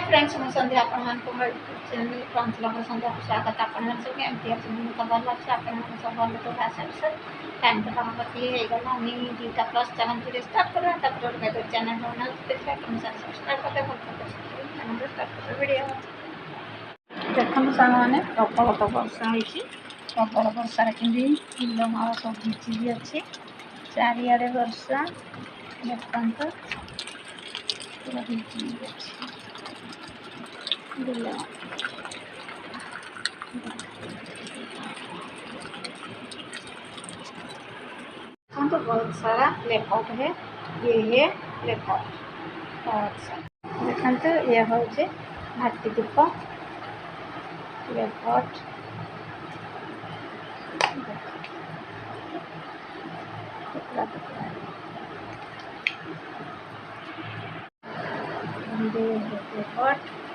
Friends मैं संध्या आपण को चैनल प्रांशुल संध्या स्वागत आपण सब एमती अच्छे मुझे भल अच्छे आपण सब भल तो आशा सर टाइम तो पाखी होगा दुईटा प्लस चैनल स्टार्ट कर चैनल सब्सक्राइब करते भल स्टार्ट कर वीडियो देखो सांग मैंने प्रबल तो वर्षा होती प्रबल वर्षार कि बिलमाल सब भिजी अच्छे चारिड़े वर्षा देखते पूरा भिजी अच्छे तो बहुत सारा लेपर्ड है। ये है लेपर्ड बहुत सारा देखते ये हूँ हाथी दीप लेपर्ड लेपर्ड